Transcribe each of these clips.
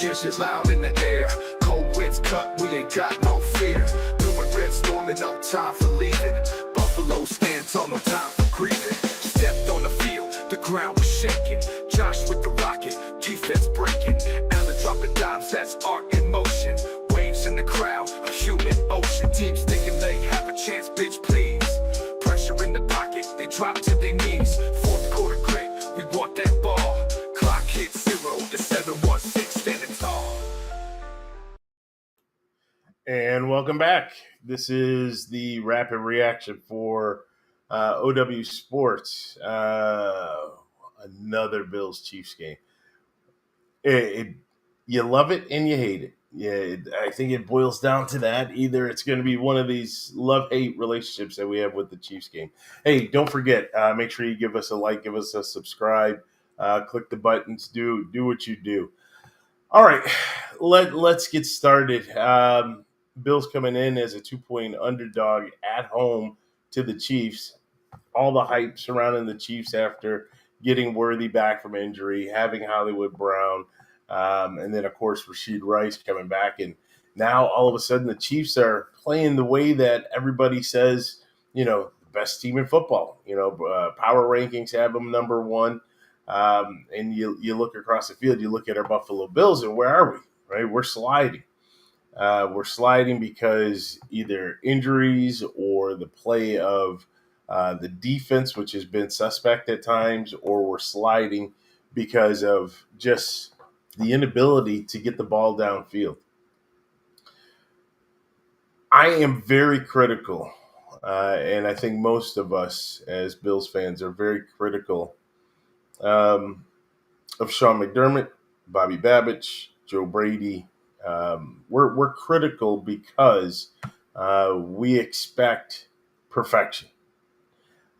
hear shit loud in the air. Cold winds cut, we ain't got no fear. Blue and red storming, no time for leaving. Buffalo stands tall, no time for grieving. Stepped on the field, the ground was shaking. Josh with the rocket, defense breaking. Allen dropping dimes, that's art in motion. Waves in the crowd, a human ocean. Teams thinking they have a chance, bitch please. Pressure in the pocket, they drop to their knees. Fourth quarter grit, we want that ball. Clock hits 0, the 7-1-6 standing tall. And welcome back. This is the Rapid Reaction for OW Sports. Another Bills-Chiefs game. You love it and you hate it. Yeah, I think it boils down to that. Either it's going to be one of these love-hate relationships that we have with the Chiefs game. Hey, don't forget, make sure you give us a like, give us a subscribe, click the buttons, do what you do. All right, let's get started. Bills coming in as a 2-point underdog at home to the Chiefs. All the hype surrounding the Chiefs after getting Worthy back from injury, having Hollywood Brown, and then, of course, Rashid Rice coming back. And now all of a sudden the Chiefs are playing the way that everybody says, the best team in football. Power rankings have them number one. And you look across the field, you look at our Buffalo Bills, and where are we? Right? We're sliding. We're sliding because either injuries or the play of the defense, which has been suspect at times, or we're sliding because of just the inability to get the ball downfield. I am very critical, and I think most of us as Bills fans are very critical of Sean McDermott, Bobby Babich, Joe Brady. We're critical because we expect perfection.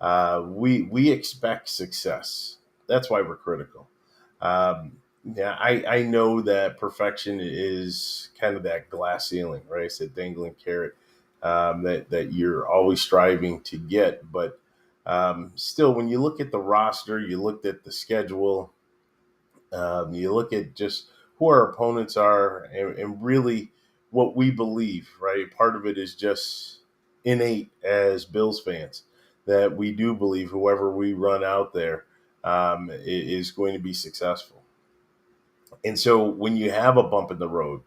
We expect success. That's why we're critical. I know that perfection is kind of that glass ceiling, right? It's a dangling carrot that you're always striving to get. But still, when you look at the roster, you look at the schedule, you look at just who our opponents are and really what we believe, right? Part of it is just innate as Bills fans that we do believe whoever we run out there is going to be successful. And so when you have a bump in the road,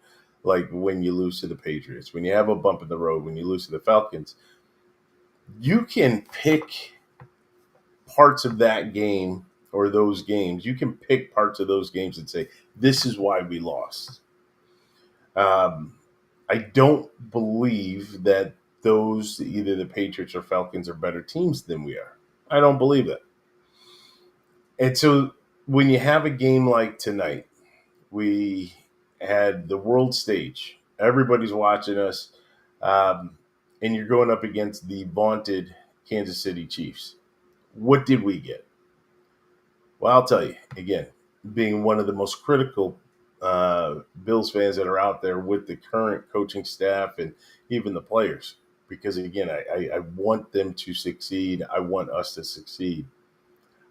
like when you lose to the Patriots, when you have a bump in the road, when you lose to the Falcons, you can pick parts of that game or those games. You can pick parts of those games and say, this is why we lost. I don't believe that those, either the Patriots or Falcons, are better teams than we are. I don't believe that. And so when you have a game like tonight, we had the world stage. Everybody's watching us, and you're going up against the vaunted Kansas City Chiefs. What did we get? Well, I'll tell you, again, being one of the most critical Bills fans that are out there with the current coaching staff and even the players, because, again, I want them to succeed. I want us to succeed.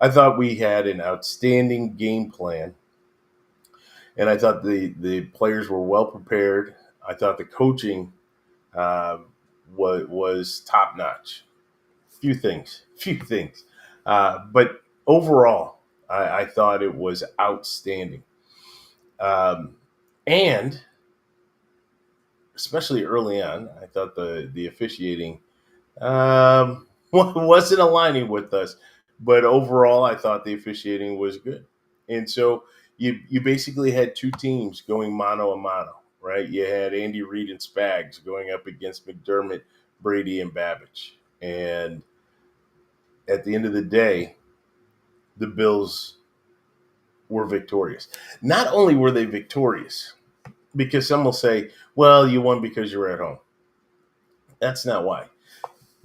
I thought we had an outstanding game plan, and I thought the players were well prepared. I thought the coaching was top-notch. Few things. But overall, I thought it was outstanding. And especially early on, I thought the officiating wasn't aligning with us. But overall, I thought the officiating was good. And so you basically had two teams going mano a mano, right? You had Andy Reid and Spags going up against McDermott, Brady, and Babich. And at the end of the day, the Bills were victorious. Not only were they victorious, because some will say, well, you won because you were at home. That's not why.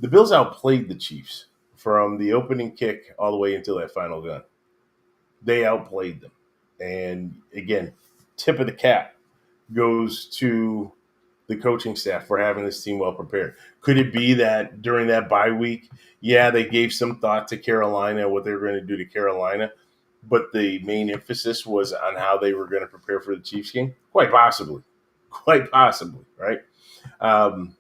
The Bills outplayed the Chiefs from the opening kick all the way until that final gun. They outplayed them. And again, tip of the cap goes to the coaching staff for having this team well prepared. Could it be that during that bye week, they gave some thought to Carolina, what they were going to do to Carolina? but the main emphasis was on how they were going to prepare for the Chiefs game? Quite possibly, right? Um,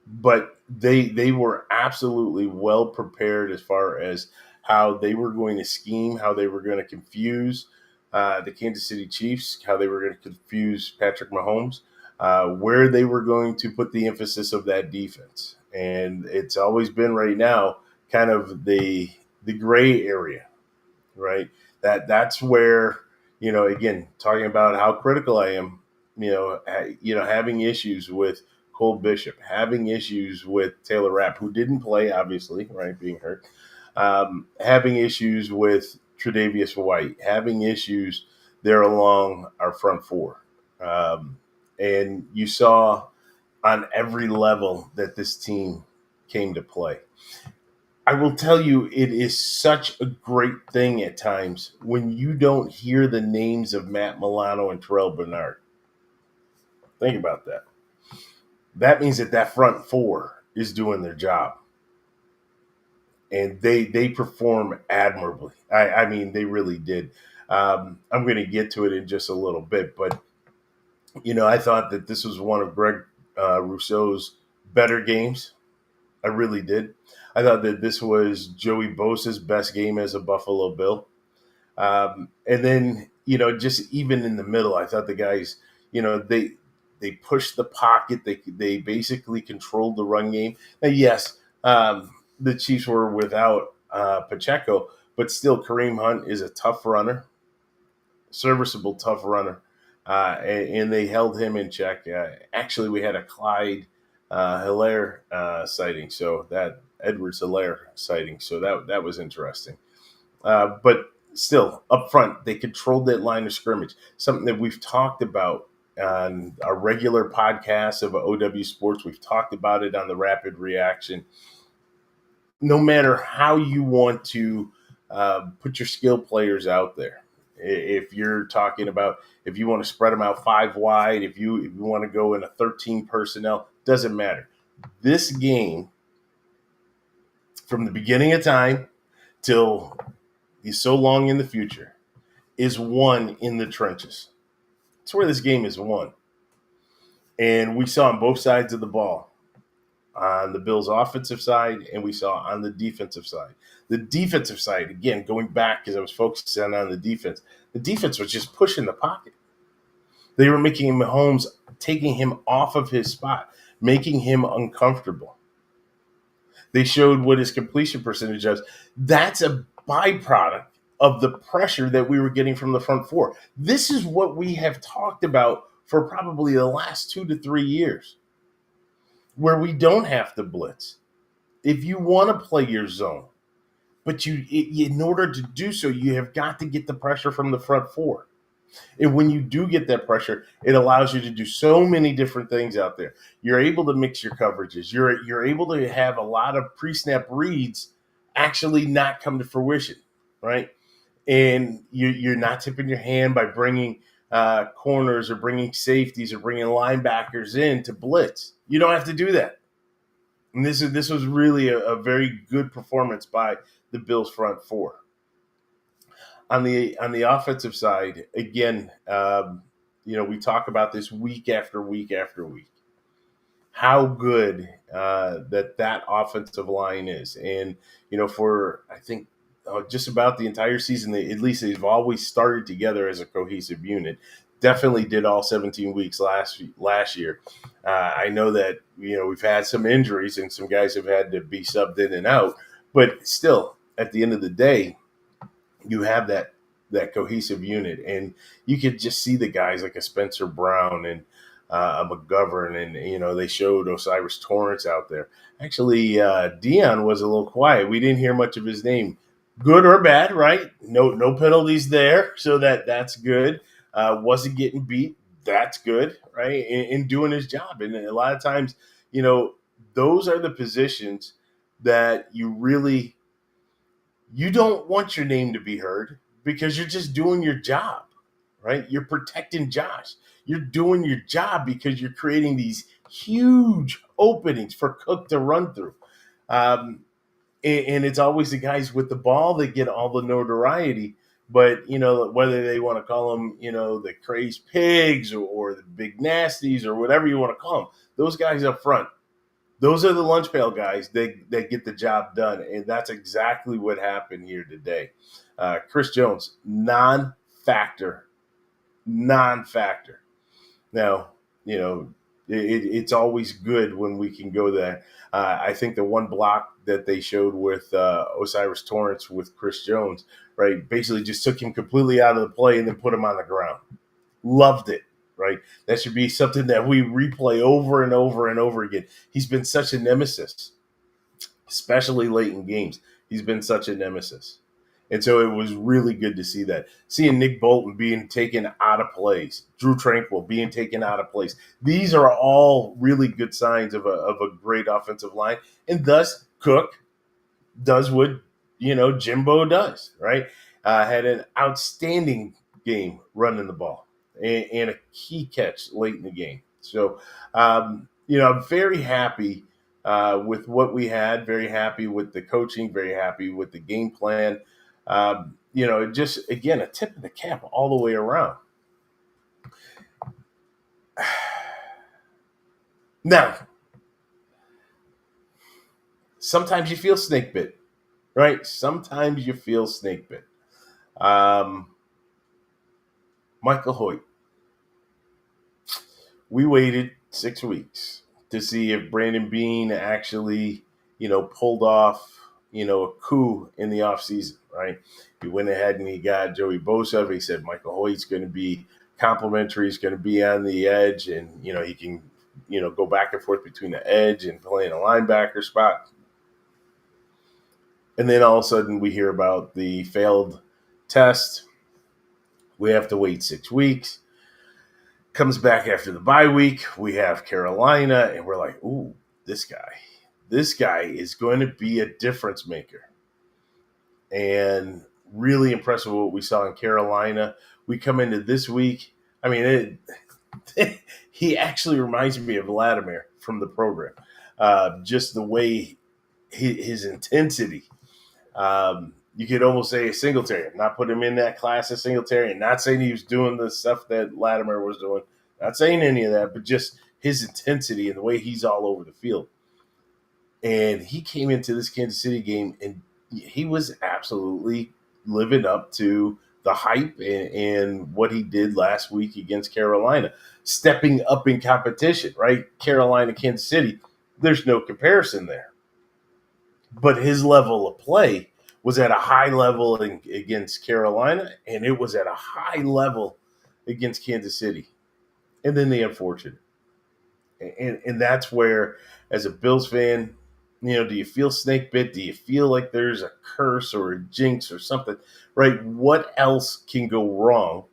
but they were absolutely well prepared as far as how they were going to scheme, how they were going to confuse the Kansas City Chiefs, how they were going to confuse Patrick Mahomes, where they were going to put the emphasis of that defense. And it's always been right now kind of the gray area, right? That's where, again, talking about how critical I am, having issues with Cole Bishop, having issues with Taylor Rapp, who didn't play, obviously, right, being hurt, having issues with Tre'Davious White, having issues there along our front four. And you saw on every level that this team came to play. I will tell you, it is such a great thing at times when you don't hear the names of Matt Milano and Terrell Bernard. Think about that. That means that front four is doing their job, and they perform admirably. I mean, they really did. I'm going to get to it in just a little bit, but I thought that this was one of Greg Rousseau's better games. I really did. I thought that this was Joey Bosa's best game as a Buffalo Bill. And then, just even in the middle, I thought the guys, they pushed the pocket. They basically controlled the run game. Now, yes, the Chiefs were without Pacheco, but still Kareem Hunt is a tough runner, serviceable tough runner. And they held him in check. Actually, we had a Clyde Hilaire sighting, so that Edwards Hilaire sighting. So that was interesting. But still, up front, they controlled that line of scrimmage, something that we've talked about on our regular podcast of OW Sports. We've talked about it on the Rapid Reaction. No matter how you want to put your skill players out there, if you're talking about if you want to spread them out 5 wide, if you want to go in a 13 personnel, doesn't matter. This game, from the beginning of time till so long in the future, is won in the trenches. That's where this game is won. And we saw on both sides of the ball, on the Bills' offensive side, and we saw on the defensive side. The defensive side, again, going back because I was focusing on the defense was just pushing the pocket. They were making Mahomes, taking him off of his spot, making him uncomfortable. They showed what his completion percentage is. That's a byproduct of the pressure that we were getting from the front four. This is what we have talked about for probably the last 2 to 3 years, where we don't have to blitz. If you want to play your zone, but in order to do so, you have got to get the pressure from the front four. And when you do get that pressure, it allows you to do so many different things out there. You're able to mix your coverages. You're able to have a lot of pre-snap reads actually not come to fruition, right? And you're not tipping your hand by bringing corners or bringing safeties or bringing linebackers in to blitz. You don't have to do that. And this was really a very good performance by the Bills front four. On the offensive side, again, we talk about this week after week after week, how good that offensive line is. And, for, I think, just about the entire season, at least they've always started together as a cohesive unit. Definitely did all 17 weeks last year. I know that, we've had some injuries and some guys have had to be subbed in and out, but still, at the end of the day, you have that cohesive unit, and you could just see the guys like a Spencer Brown and a McGovern, and they showed Osiris Torrance out there. Actually, Dion was a little quiet. We didn't hear much of his name, good or bad, right? No penalties there, so that's good. Wasn't getting beat. That's good, right? In doing his job, and a lot of times, those are the positions that you don't want your name to be heard because you're just doing your job, right? You're protecting Josh. You're doing your job because you're creating these huge openings for Cook to run through. And it's always the guys with the ball that get all the notoriety But, whether they want to call them, the crazed pigs or the big nasties or whatever you want to call them, those guys up front, those are the lunch pail guys that get the job done. And that's exactly what happened here today. Chris Jones, non-factor. Now, it's always good when we can go there. I think the one block that they showed with Osiris Torrance with Chris Jones, right, basically just took him completely out of the play and then put him on the ground. Loved it, right? That should be something that we replay over and over and over again. He's been such a nemesis, especially late in games. He's been such a nemesis. And so it was really good to see that. Seeing Nick Bolton being taken out of plays, Drew Tranquil being taken out of plays. These are all really good signs of a great offensive line. And thus, Cook does what, Jimbo does, right? Had an outstanding game running the ball and a key catch late in the game. So, I'm very happy with what we had, very happy with the coaching, very happy with the game plan. Just, again, a tip of the cap all the way around. Now, sometimes you feel snake bit, right? Sometimes you feel snake bit. Michael Hoyt. We waited 6 weeks to see if Brandon Beane actually, pulled off, a coup in the offseason, right? He went ahead and he got Joey Bosa. He said Michael Hoyt's going to be complimentary. He's going to be on the edge, and, he can, go back and forth between the edge and playing a linebacker spot. And then all of a sudden we hear about the failed test. We have to wait 6 weeks. Comes back after the bye week. We have Carolina, and we're like, ooh, this guy is going to be a difference maker. And really impressed with what we saw in Carolina. We come into this week. I mean, he actually reminds me of Vladimir from the program. Just the way his intensity. You could almost say a Singletary. I'm not putting him in that class of Singletary. I'm not saying he was doing the stuff that Latimer was doing. Not saying any of that, but just his intensity and the way he's all over the field. And he came into this Kansas City game, and he was absolutely living up to the hype and what he did last week against Carolina, stepping up in competition, right? Carolina, Kansas City, there's no comparison there. But his level of play was at a high level against Carolina, and it was at a high level against Kansas City. And then the unfortunate. And that's where, as a Bills fan, do you feel snake bit? Do you feel like there's a curse or a jinx or something, right? What else can go wrong?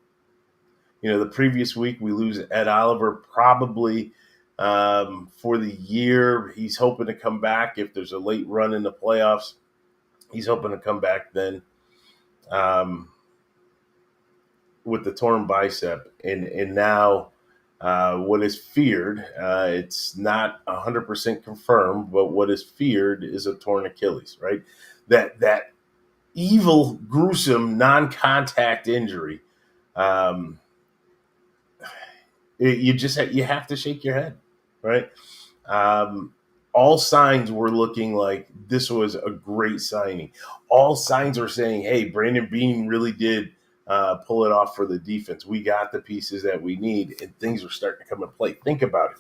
The previous week we lose Ed Oliver probably for the year. He's hoping to come back if there's a late run in the playoffs. He's hoping to come back then with the torn bicep. And now what is feared, it's not 100% confirmed, but what is feared is a torn Achilles, right? That evil, gruesome, non-contact injury. You have to shake your head, right? All signs were looking like this was a great signing. All signs are saying, hey, Brandon Beane really did pull it off for the defense. We got the pieces that we need, and things are starting to come into play. Think about it.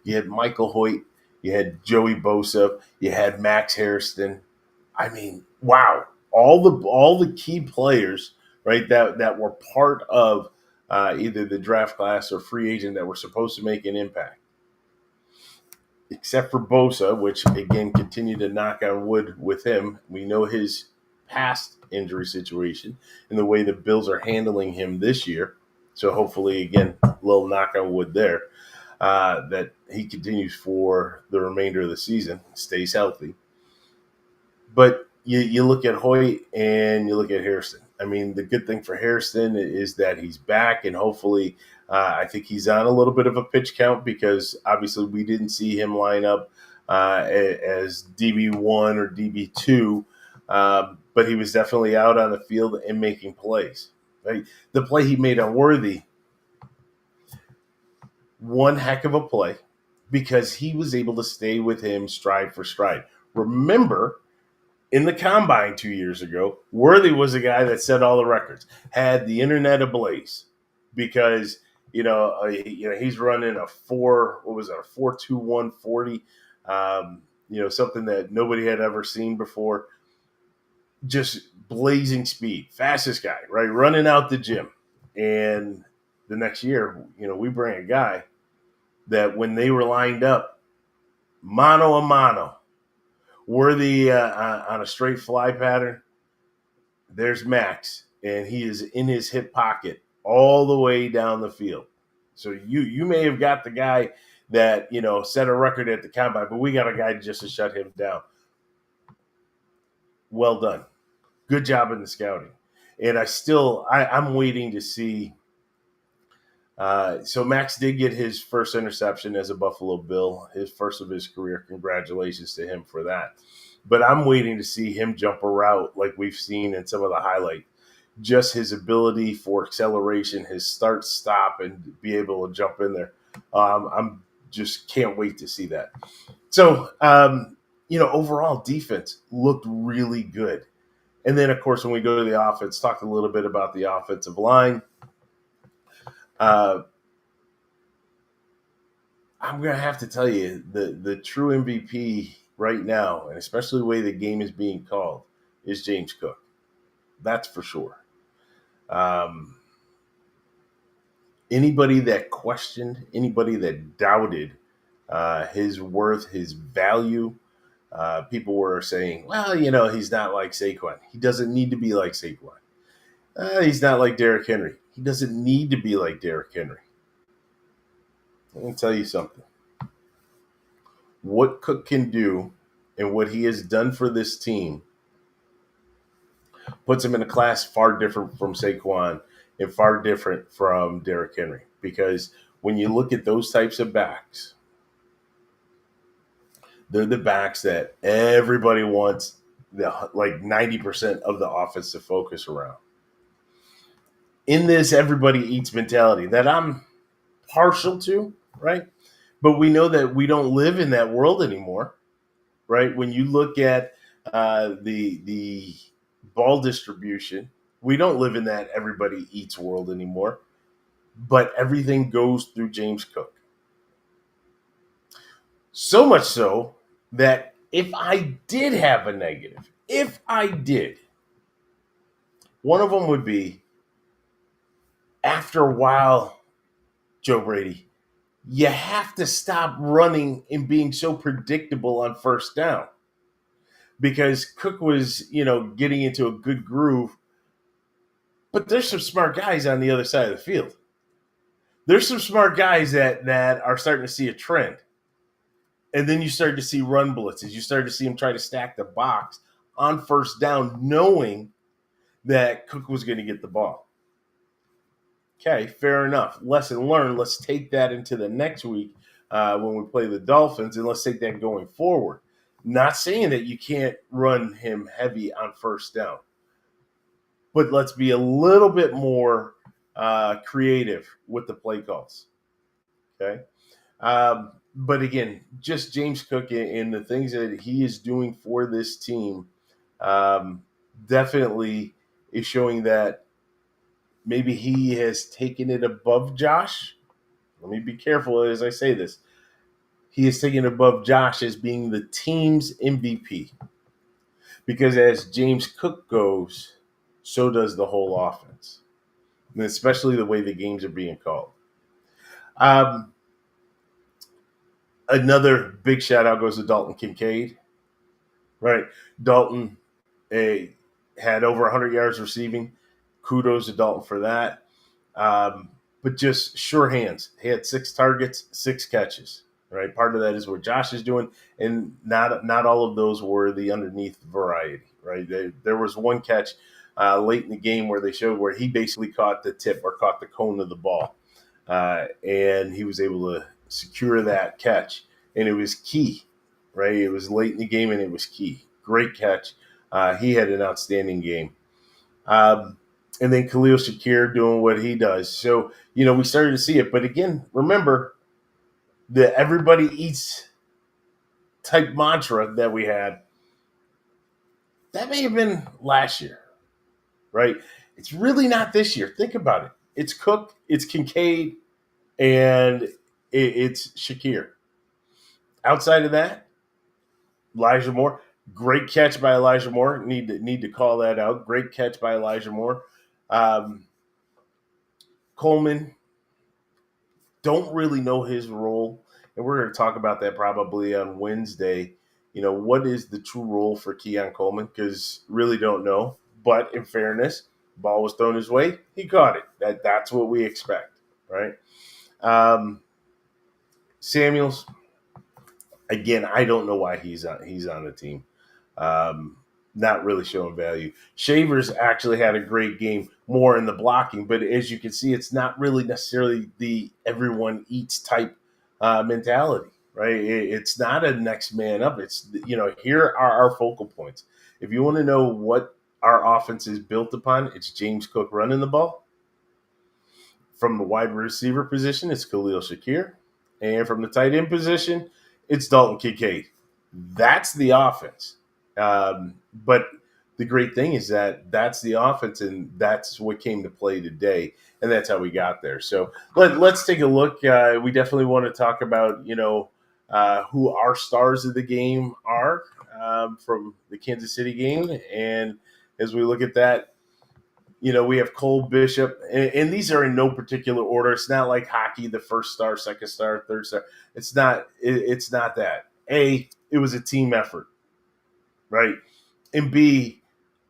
You had Michael Hoyt. You had Joey Bosa. You had Max Hairston. I mean, wow. All the key players, right, that were part of either the draft class or free agent that were supposed to make an impact. Except for Bosa, which, again, continued to knock on wood with him. We know his past injury situation and the way the Bills are handling him this year. So hopefully, again, a little knock on wood there, that he continues for the remainder of the season, stays healthy. But you look at Hoyt and you look at Hairston. I mean, the good thing for Hairston is that he's back, and hopefully I think he's on a little bit of a pitch count because obviously we didn't see him line up as DB1 or DB2 but he was definitely out on the field and making plays. Right? The play he made on Worthy, one heck of a play, because he was able to stay with him stride for stride. Remember, in the combine 2 years ago, Worthy was a guy that set all the records, had the internet ablaze, because he's running a 4.2140, something that nobody had ever seen before. Just blazing speed, fastest guy, right, running out the gym. And the next year, we bring a guy that when they were lined up, mano a mano, Worthy on a straight fly pattern, there's Max, and he is in his hip pocket all the way down the field. So you may have got the guy that set a record at the combine, but we got a guy just to shut him down. Well done, good job in the scouting. And I'm waiting to see. So Max did get his first interception as a Buffalo Bill, his first of his career. Congratulations to him for that. But I'm waiting to see him jump a route like we've seen in some of the highlight. Just his ability for acceleration, his start, stop, and be able to jump in there. I'm just can't wait to see that. So, overall defense looked really good. And then, of course, when we go to the offense, talk a little bit about the offensive line. I'm going to have to tell you, the true MVP right now, and especially the way the game is being called, is James Cook. That's for sure. Anybody that questioned, anybody that doubted his worth, his value, people were saying, well, he's not like Saquon. He doesn't need to be like Saquon. He's not like Derrick Henry. He doesn't need to be like Derrick Henry. Let me tell you something. What Cook can do and what he has done for this team puts him in a class far different from Saquon and far different from Derrick Henry. Because when you look at those types of backs, they're the backs that everybody wants like 90% of the offense to focus around. In this everybody eats mentality that I'm partial to, right? But we know that we don't live in that world anymore, right? When you look at the ball distribution, we don't live in that everybody eats world anymore, but everything goes through James Cook. So much so that if I did have a negative, one of them would be, after a while, Joe Brady, you have to stop running and being so predictable on first down, because Cook was, getting into a good groove. But there's some smart guys on the other side of the field. There's some smart guys that are starting to see a trend. And then you start to see run blitzes. You start to see him try to stack the box on first down, knowing that Cook was going to get the ball. Okay, fair enough. Lesson learned. Let's take that into the next week when we play the Dolphins, and let's take that going forward. Not saying that you can't run him heavy on first down, but let's be a little bit more creative with the play calls. Okay? But again, just James Cook and the things that he is doing for this team definitely is showing that maybe he has taken it above Josh. Let me be careful as I say this. He is taken above Josh as being the team's MVP. Because as James Cook goes, so does the whole offense. And especially the way the games are being called. Another big shout out goes to Dalton Kincaid. Right? Dalton had over 100 yards receiving. Kudos to Dalton for that. But just sure hands. He had 6 targets, 6 catches. Right, part of that is what Josh is doing, and not all of those were the underneath variety. Right, there was one catch late in the game where they showed where he basically caught the tip or caught the cone of the ball, and he was able to secure that catch, and it was key. Right, it was late in the game, and it was key. Great catch. He had an outstanding game. Um, and then Khalil Shakir doing what he does. So, we started to see it. But again, remember the everybody eats type mantra that we had. That may have been last year, right? It's really not this year. Think about it. It's Cook, it's Kincaid, and it's Shakir. Outside of that, Elijah Moore, great catch by Elijah Moore. Need to call that out. Great catch by Elijah Moore. Um, Coleman, don't really know his role, and we're going to talk about that probably on Wednesday. What is the true role for Keon Coleman? Because really don't know. But in fairness, ball was thrown his way. He caught it. That's what we expect, right? Samuels, again, I don't know why he's on the team. Um, Not really showing value. Shavers actually had a great game, more in the blocking, but as you can see, it's not really necessarily the everyone eats type mentality, right? It's not a next man up. It's here are our focal points. If you want to know what our offense is built upon, it's James Cook running the ball. From the wide receiver position, it's Khalil Shakir. And from the tight end position, it's Dalton Kincaid. That's the offense. But the great thing is that that's the offense, and that's what came to play today. And that's how we got there. So let's take a look. We definitely want to talk about, who our stars of the game are from the Kansas City game. And as we look at that, we have Cole Bishop, and these are in no particular order. It's not like hockey, the first star, second star, third star. It's not. It's not that. A, it was a team effort, right? And B,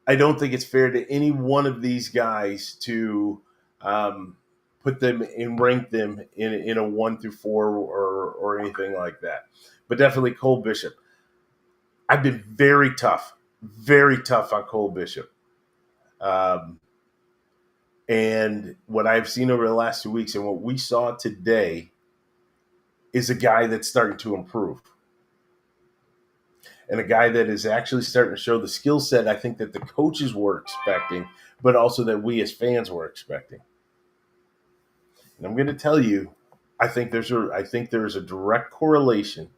I don't think it's fair to any one of these guys to put them and rank them in a 1 through 4 or anything like that. But definitely Cole Bishop. I've been very tough on Cole Bishop. And what I've seen over the last 2 weeks and what we saw today is a guy that's starting to improve. And a guy that is actually starting to show the skill set I think that the coaches were expecting, but also that we as fans were expecting. And I'm going to tell you, I think there's a direct correlation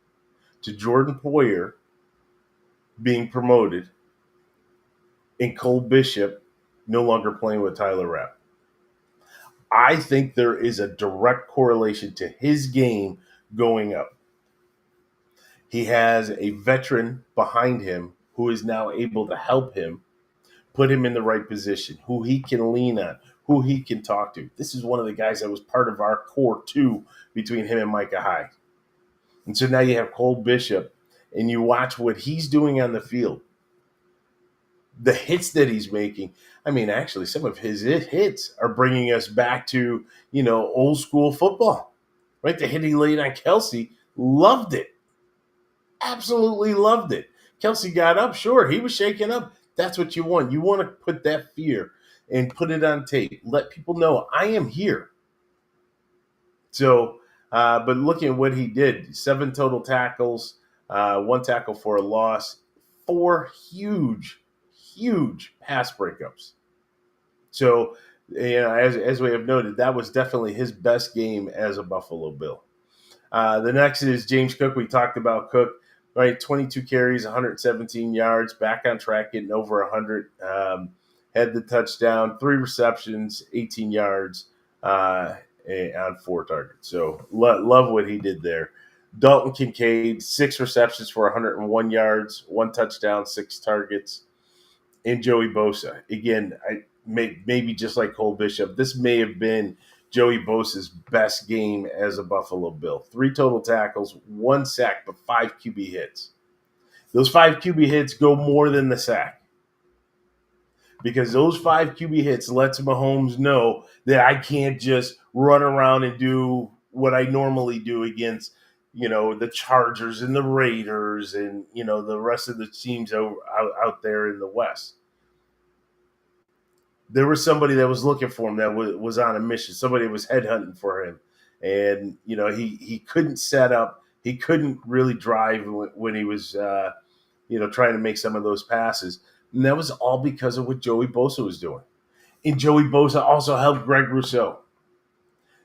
to Jordan Poyer being promoted and Cole Bishop no longer playing with Tyler Rapp. I think there is a direct correlation to his game going up. He has a veteran behind him who is now able to help him, put him in the right position, who he can lean on, who he can talk to. This is one of the guys that was part of our core two between him and Micah Hyde. And so now you have Cole Bishop, and you watch what he's doing on the field. The hits that he's making. I mean, actually, some of his hits are bringing us back to, old school football, right? The hit he laid on Kelsey, loved it. Absolutely loved it. Kelsey got up. Sure, he was shaking up. That's what you want. You want to put that fear and put it on tape. Let people know I am here. So, but looking at what he did, 7 total tackles, 1 tackle for a loss, 4 huge pass breakups. So, as we have noted, that was definitely his best game as a Buffalo Bill. The next is James Cook. We talked about Cook, right? 22 carries, 117 yards, back on track, getting over 100. Had the touchdown, 3 receptions, 18 yards on 4 targets. So love what he did there. Dalton Kincaid, 6 receptions for 101 yards, 1 touchdown, 6 targets. And Joey Bosa. Again, maybe just like Cole Bishop, this may have been Joey Bosa's best game as a Buffalo Bill. 3 total tackles, 1 sack, but 5 QB hits. Those 5 QB hits go more than the sack. Because those 5 QB hits lets Mahomes know that I can't just run around and do what I normally do against, the Chargers and the Raiders and, the rest of the teams out there in the West. There was somebody that was looking for him that was on a mission. Somebody was headhunting for him. And, he couldn't set up. He couldn't really drive when he was, trying to make some of those passes. And that was all because of what Joey Bosa was doing. And Joey Bosa also helped Greg Rousseau.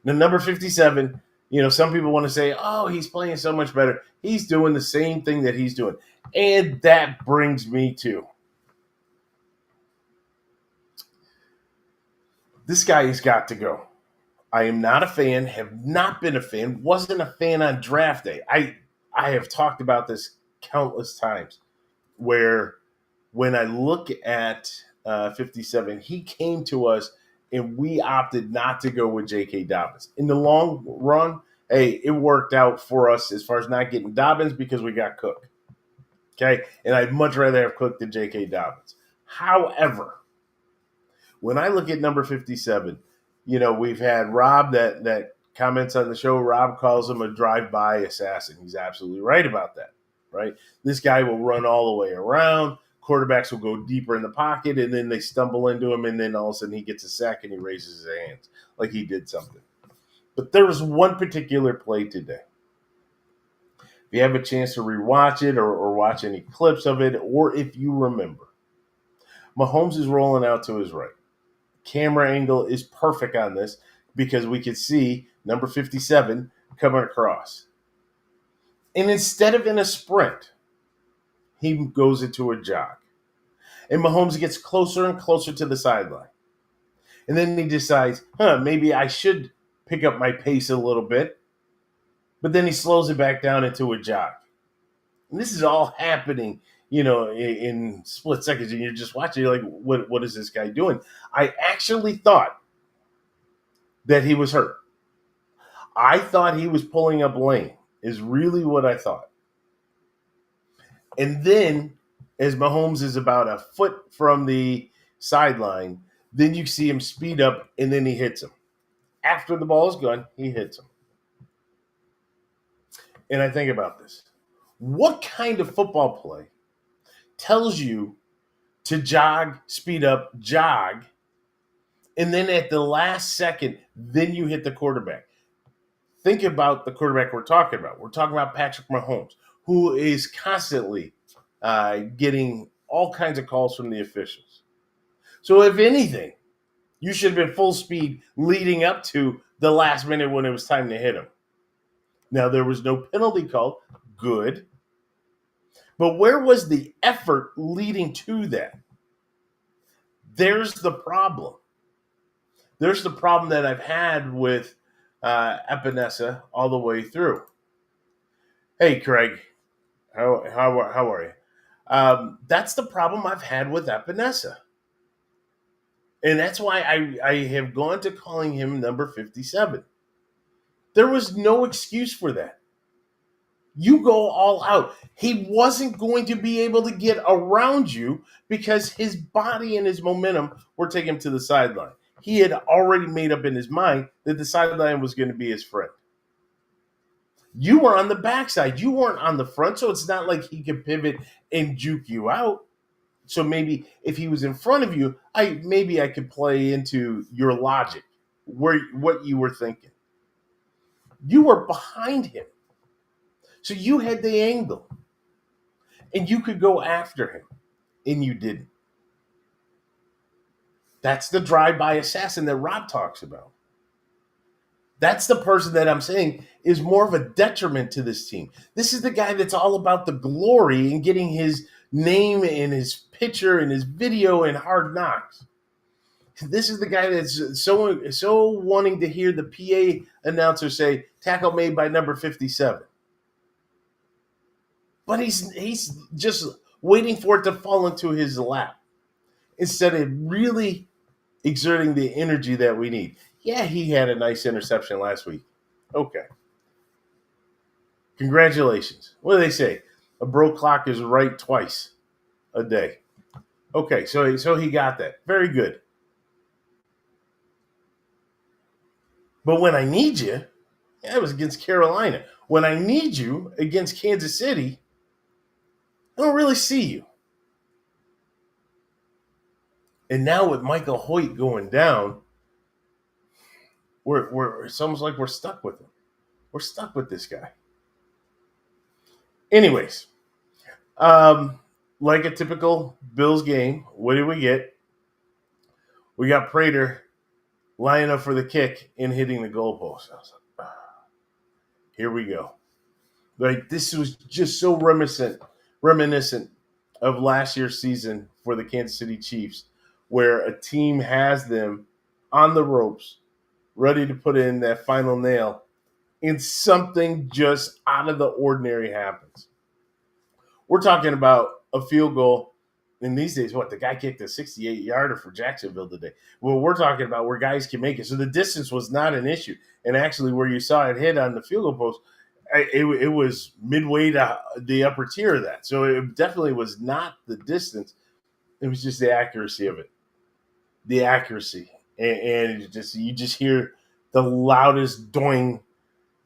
Now, number 57, some people want to say, oh, he's playing so much better. He's doing the same thing that he's doing. And that brings me to this guy has got to go. I am not a fan, have not been a fan, wasn't a fan on draft day. I have talked about this countless times where when I look at 57, he came to us and we opted not to go with J.K. Dobbins. In the long run, hey, it worked out for us as far as not getting Dobbins because we got Cook. Okay? And I'd much rather have Cook than J.K. Dobbins. However, when I look at number 57, we've had Rob that comments on the show. Rob calls him a drive-by assassin. He's absolutely right about that, right? This guy will run all the way around. Quarterbacks will go deeper in the pocket, and then they stumble into him, and then all of a sudden he gets a sack and he raises his hands like he did something. But there was one particular play today. If you have a chance to rewatch it or watch any clips of it, or if you remember, Mahomes is rolling out to his right. Camera angle is perfect on this because we can see number 57 coming across. And instead of in a sprint, he goes into a jog. And Mahomes gets closer and closer to the sideline. And then he decides, maybe I should pick up my pace a little bit. But then he slows it back down into a jog. And this is all happening, in split seconds. And you're just watching, you're like, what is this guy doing? I actually thought that he was hurt. I thought he was pulling up lane, is really what I thought. And then, as Mahomes is about a foot from the sideline, then you see him speed up, and then he hits him. After the ball is gone, he hits him. And I think about this. What kind of football play tells you to jog, speed up, jog, and then at the last second, then you hit the quarterback? Think about the quarterback we're talking about. We're talking about Patrick Mahomes, who is constantly getting all kinds of calls from the officials. So if anything, you should have been full speed leading up to the last minute when it was time to hit him. Now, there was no penalty called. Good. But where was the effort leading to that? There's the problem. There's the problem that I've had with Epinesa all the way through. Hey, Craig. How are you? That's the problem I've had with Epinesa. And that's why I have gone to calling him number 57. There was no excuse for that. You go all out. He wasn't going to be able to get around you because his body and his momentum were taking him to the sideline. He had already made up in his mind that the sideline was going to be his friend. You were on the backside. You weren't on the front, so it's not like he could pivot and juke you out. So maybe if he was in front of you, I could play into your logic, what you were thinking. You were behind him. So you had the angle. And you could go after him. And you didn't. That's the drive-by assassin that Rob talks about. That's the person that I'm saying is more of a detriment to this team. This is the guy that's all about the glory and getting his name and his picture and his video in Hard Knocks. This is the guy that's so wanting to hear the PA announcer say, tackle made by number 57. But he's just waiting for it to fall into his lap instead of really exerting the energy that we need. Yeah, he had a nice interception last week. Okay. Congratulations. What do they say? A broke clock is right twice a day. Okay, so he got that. Very good. But when I need you, it was against Carolina. When I need you against Kansas City, I don't really see you. And now with Michael Hoyt going down, it's almost like we're stuck with him. We're stuck with this guy. Anyways, like a typical Bills game, what did we get? We got Prater lining up for the kick and hitting the goalpost. I was like, here we go. Like, this was just so reminiscent of last year's season for the Kansas City Chiefs, where a team has them on the ropes, ready to put in that final nail, and something just out of the ordinary happens. We're talking about a field goal. In these days, what, the guy kicked a 68-yarder for Jacksonville today. Well, we're talking about where guys can make it. So the distance was not an issue. And actually, where you saw it hit on the field goal post, it was midway to the upper tier of that. So it definitely was not the distance. It was just the accuracy of it. The accuracy. And you just hear the loudest doing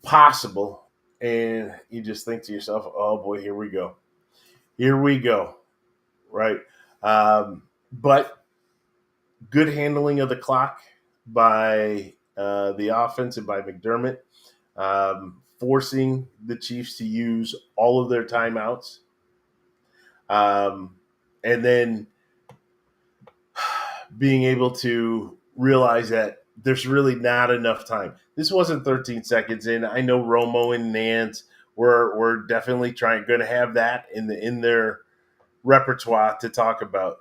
possible. And you just think to yourself, oh boy, here we go. Here we go. Right. But good handling of the clock by the offense and by McDermott, forcing the Chiefs to use all of their timeouts. And then being able to realize that there's really not enough time. This wasn't 13 seconds in. I know Romo and Nance were definitely going to have that in their repertoire to talk about.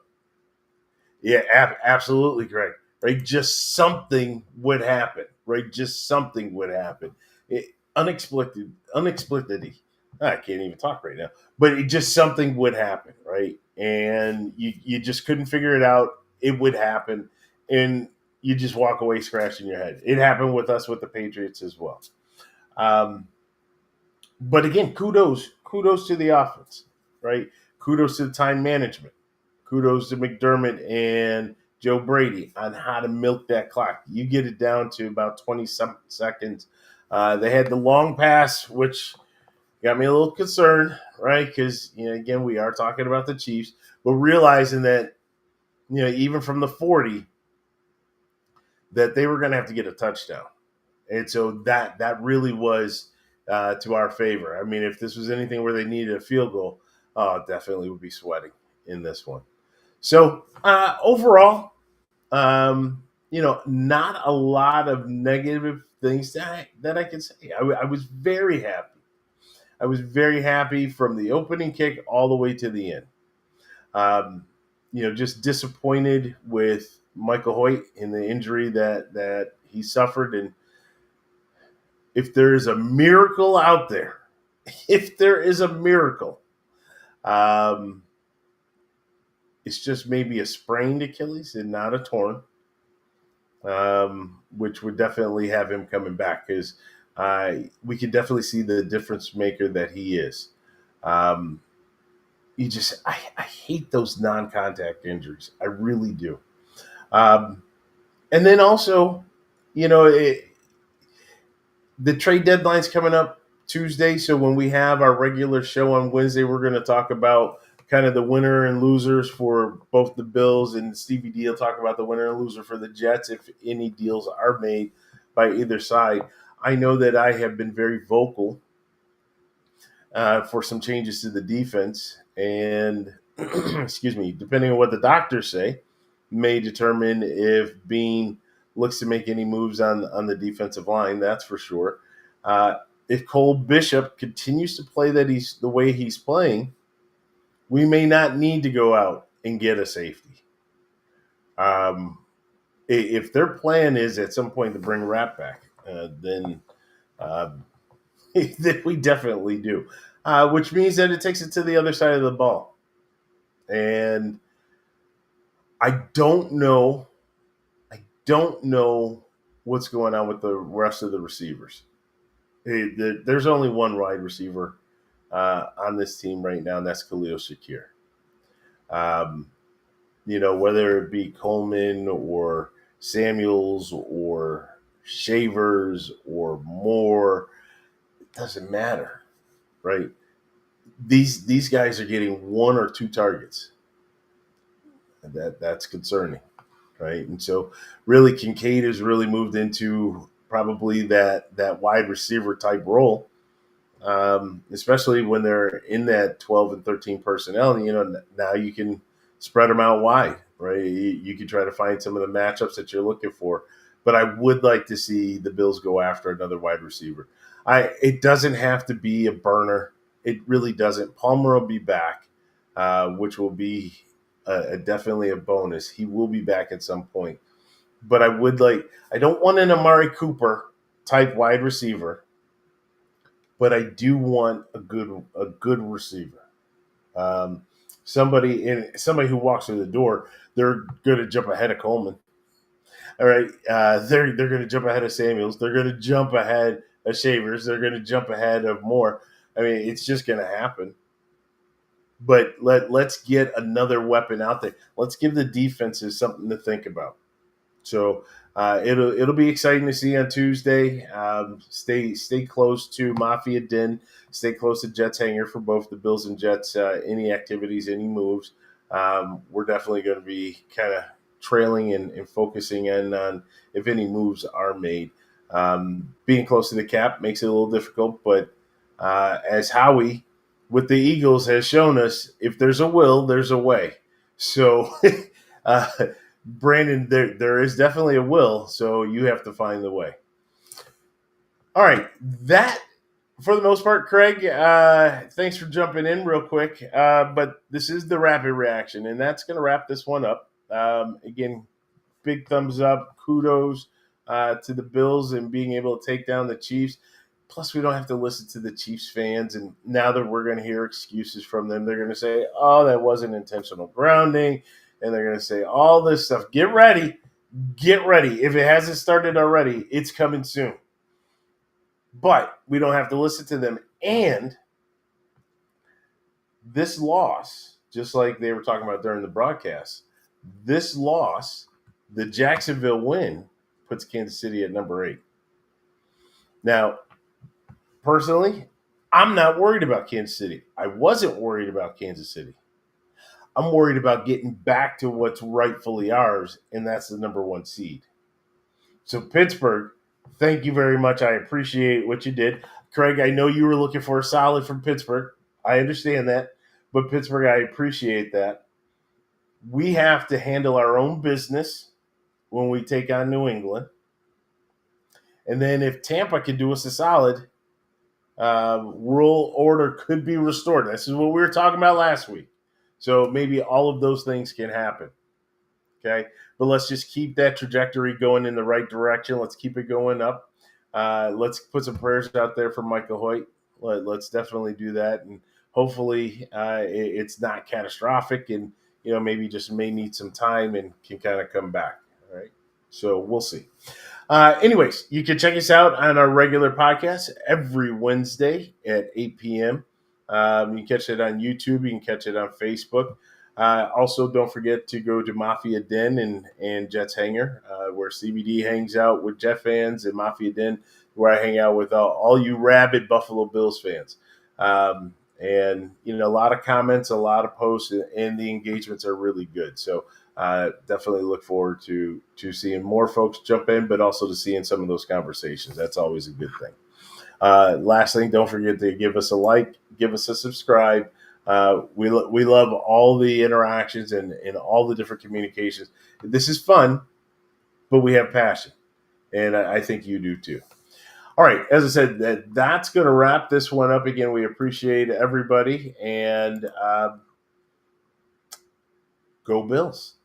Yeah, absolutely correct. Right, just something would happen. Right, just something would happen. Unexpected. I can't even talk right now. But just something would happen, right? And you just couldn't figure it out. It would happen, and you just walk away scratching your head. It happened with us with the Patriots as well. But again, kudos to the offense, right? Kudos to the time management. Kudos to McDermott and Joe Brady on how to milk that clock. You get it down to about 20 seconds. They had the long pass, which got me a little concerned, right? Because, again, we are talking about the Chiefs, but realizing that, even from the 40, that they were going to have to get a touchdown. And so that really was to our favor. I mean, if this was anything where they needed a field goal, definitely would be sweating in this one. So overall, not a lot of negative things that I can say. I was very happy. I was very happy from the opening kick all the way to the end. Just disappointed with Michael Hoyt in the injury that he suffered. And if there is a miracle out there, it's just maybe a sprained Achilles and not a torn, which would definitely have him coming back, because we can definitely see the difference maker that he is. I hate those non-contact injuries. I really do. And then also, the trade deadline's coming up Tuesday. So when we have our regular show on Wednesday, we're going to talk about kind of the winner and losers for both the Bills, and Stevie D will talk about the winner and loser for the Jets if any deals are made by either side. I know that I have been very vocal for some changes to the defense, and excuse me, depending on what the doctors say, may determine if Bean looks to make any moves on the defensive line. That's for sure. If Cole Bishop continues to play the way he's playing, we may not need to go out and get a safety. If their plan is at some point to bring Rapp back, then we definitely do, which means that it takes it to the other side of the ball. And I don't know what's going on with the rest of the receivers. There's only one wide receiver on this team right now, and that's Khalil Shakir. Whether it be Coleman or Samuels or Shavers or Moore, it doesn't matter, right? These guys are getting one or two targets. That's concerning, right? And so really Kincaid has really moved into probably that wide receiver type role. especially when they're in that 12 and 13 personnel. And, now you can spread them out wide, right? You can try to find some of the matchups that you're looking for. But I would like to see the Bills go after another wide receiver. It doesn't have to be a burner. It really doesn't. Palmer will be back, which will be definitely a bonus. He will be back at some point. But I don't want an Amari Cooper type wide receiver, but I do want a good receiver. Um, somebody who walks through the door, they're going to jump ahead of Coleman. All right, they're going to jump ahead of Samuels. They're going to jump ahead of Shavers. They're going to jump ahead of Moore. I mean, it's just going to happen. But let's get another weapon out there. Let's give the defenses something to think about. So it'll be exciting to see on Tuesday. Stay close to Mafia Den. Stay close to Jets Hangar for both the Bills and Jets. Any activities, any moves, we're definitely going to be kind of trailing and focusing in on if any moves are made. Being close to the cap makes it a little difficult, but as Howie with the Eagles has shown us, if there's a will, there's a way. So. Brandon, there is definitely a will, so you have to find the way. All right, that for the most part, Craig. Thanks for jumping in real quick. But this is the rapid reaction, and that's going to wrap this one up. Again, big thumbs up, kudos to the Bills and being able to take down the Chiefs. Plus, we don't have to listen to the Chiefs fans, and now that we're going to hear excuses from them, they're going to say, "Oh, that wasn't intentional grounding." And they're going to say all this stuff. Get ready. Get ready. If it hasn't started already, it's coming soon. But we don't have to listen to them. And this loss, just like they were talking about during the broadcast, this loss, the Jacksonville win, puts Kansas City at number 8. Now, personally, I'm not worried about Kansas City. I wasn't worried about Kansas City. I'm worried about getting back to what's rightfully ours, and that's the number 1 seed. So, Pittsburgh, thank you very much. I appreciate what you did. Craig, I know you were looking for a solid from Pittsburgh. I understand that. But, Pittsburgh, I appreciate that. We have to handle our own business when we take on New England. And then if Tampa can do us a solid, world order could be restored. This is what we were talking about last week. So maybe all of those things can happen, okay? But let's just keep that trajectory going in the right direction. Let's keep it going up. Let's put some prayers out there for Michael Hoyt. Let's definitely do that. And hopefully it's not catastrophic and, maybe just may need some time and can kind of come back, all right? So we'll see. Anyways, you can check us out on our regular podcast every Wednesday at 8 p.m. You can catch it on YouTube. You can catch it on Facebook. Also, don't forget to go to Mafia Den and Jets Hangar, where CBD hangs out with Jet fans, and Mafia Den, where I hang out with all you rabid Buffalo Bills fans. And, a lot of comments, a lot of posts, and the engagements are really good. So definitely look forward to seeing more folks jump in, but also to seeing some of those conversations. That's always a good thing. Last thing, don't forget to give us a like, give us a subscribe. We love all the interactions and all the different communications. This is fun, but we have passion, and I think you do too. All right, as I said, that's going to wrap this one up. Again, we appreciate everybody, and go Bills.